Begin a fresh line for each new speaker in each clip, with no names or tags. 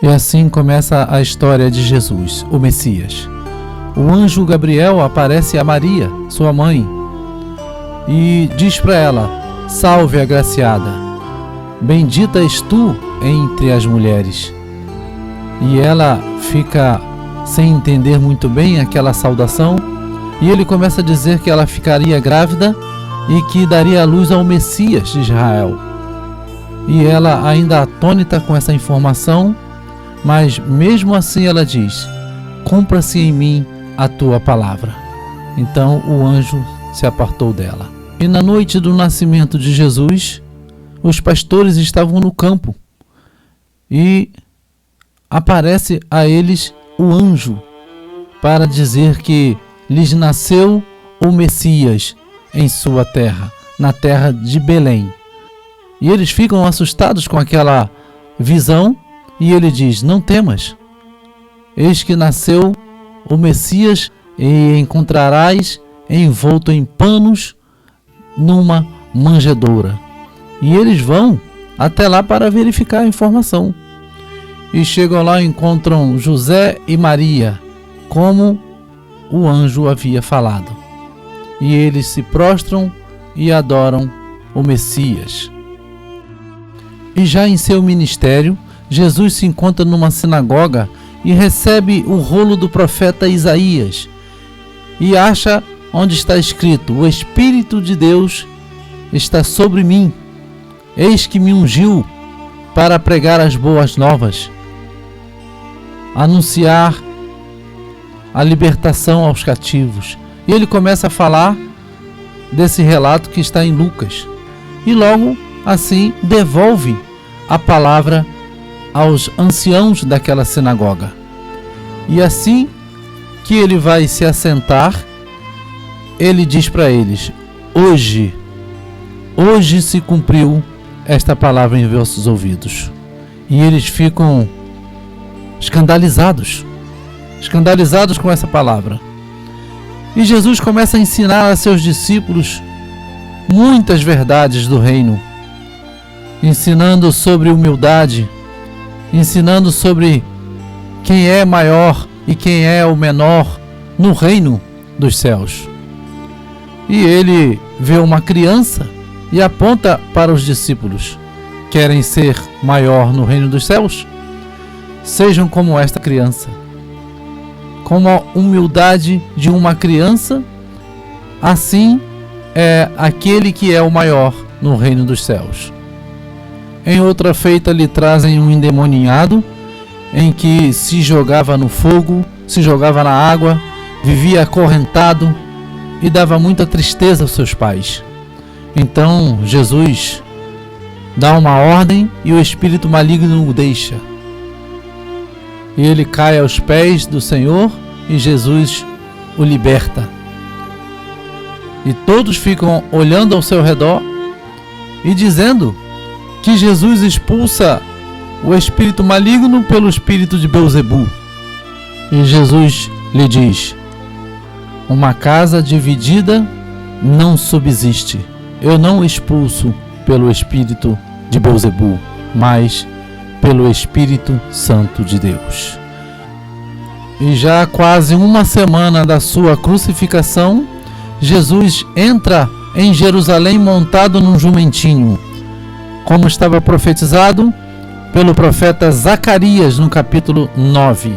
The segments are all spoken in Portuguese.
E assim começa a história de Jesus, o Messias. O anjo Gabriel aparece a Maria, sua mãe, e diz para ela: salve, agraciada, bendita és tu entre as mulheres. E ela fica sem entender muito bem aquela saudação, e ele começa a dizer que ela ficaria grávida e que daria à luz ao Messias de Israel. E ela, ainda atônita com essa informação, mas mesmo assim ela diz: cumpra-se em mim a tua palavra. Então o anjo se apartou dela. E na noite do nascimento de Jesus, os pastores estavam no campo e aparece a eles o anjo para dizer que lhes nasceu o Messias em sua terra, na terra de Belém. E eles ficam assustados com aquela visão. E ele diz: não temas, eis que nasceu o Messias e encontrarás envolto em panos numa manjedoura. E eles vão até lá para verificar a informação. E chegam lá e encontram José e Maria, como o anjo havia falado. E eles se prostram e adoram o Messias. E já em seu ministério, Jesus se encontra numa sinagoga e recebe o rolo do profeta Isaías e acha onde está escrito: o Espírito de Deus está sobre mim, eis que me ungiu para pregar as boas novas, anunciar a libertação aos cativos. E ele começa a falar desse relato que está em Lucas e logo assim devolve a palavra aos anciãos daquela sinagoga. E assim que ele vai se assentar, ele diz para eles: hoje se cumpriu esta palavra em vossos ouvidos. E eles ficam escandalizados com essa palavra. E Jesus começa a ensinar a seus discípulos muitas verdades do reino, ensinando sobre humildade, ensinando sobre quem é maior e quem é o menor no reino dos céus. E ele vê uma criança e aponta para os discípulos: querem ser maior no reino dos céus? Sejam como esta criança. Como a humildade de uma criança, assim é aquele que é o maior no reino dos céus. Em outra feita lhe trazem um endemoniado, em que se jogava no fogo, se jogava na água, vivia acorrentado e dava muita tristeza aos seus pais. Então Jesus dá uma ordem e o espírito maligno o deixa. E ele cai aos pés do Senhor e Jesus o liberta. E todos ficam olhando ao seu redor e dizendo que Jesus expulsa o espírito maligno pelo espírito de Beelzebu. E Jesus lhe diz: uma casa dividida não subsiste. Eu não expulso pelo espírito de Beelzebu, mas pelo Espírito Santo de Deus. E já há quase uma semana da sua crucificação, Jesus entra em Jerusalém montado num jumentinho, como estava profetizado pelo profeta Zacarias no capítulo 9.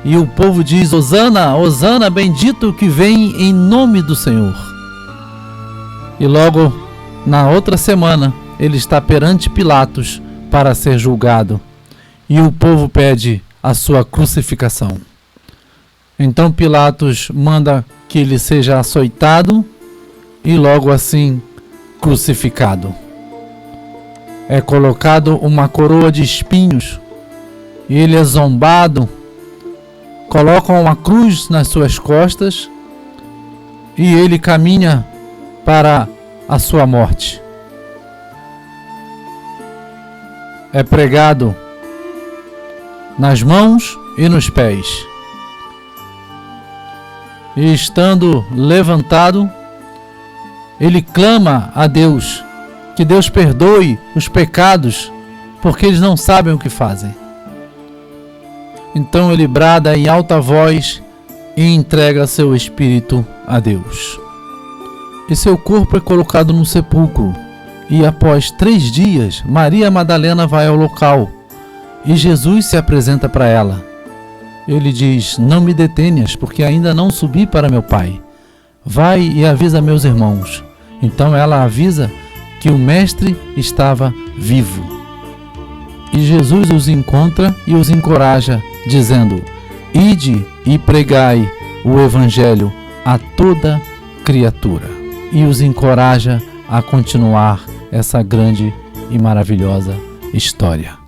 E o povo diz: Hosana, Hosana, bendito que vem em nome do Senhor. E logo na outra semana ele está perante Pilatos para ser julgado. E o povo pede a sua crucificação. Então Pilatos manda que ele seja açoitado e logo assim crucificado. É colocado uma coroa de espinhos e ele é zombado. Colocam uma cruz nas suas costas e ele caminha para a sua morte. É pregado nas mãos e nos pés. E estando levantado, ele clama a Deus, que Deus perdoe os pecados, porque eles não sabem o que fazem. Então ele brada em alta voz e entrega seu espírito a Deus. E seu corpo é colocado no sepulcro. E após 3 dias, Maria Madalena vai ao local e Jesus se apresenta para ela. Ele diz: não me detenhas, porque ainda não subi para meu Pai. Vai e avisa meus irmãos. Então ela avisa que o Mestre estava vivo. E Jesus os encontra e os encoraja, dizendo: ide e pregai o Evangelho a toda criatura. E os encoraja a continuar essa grande e maravilhosa história.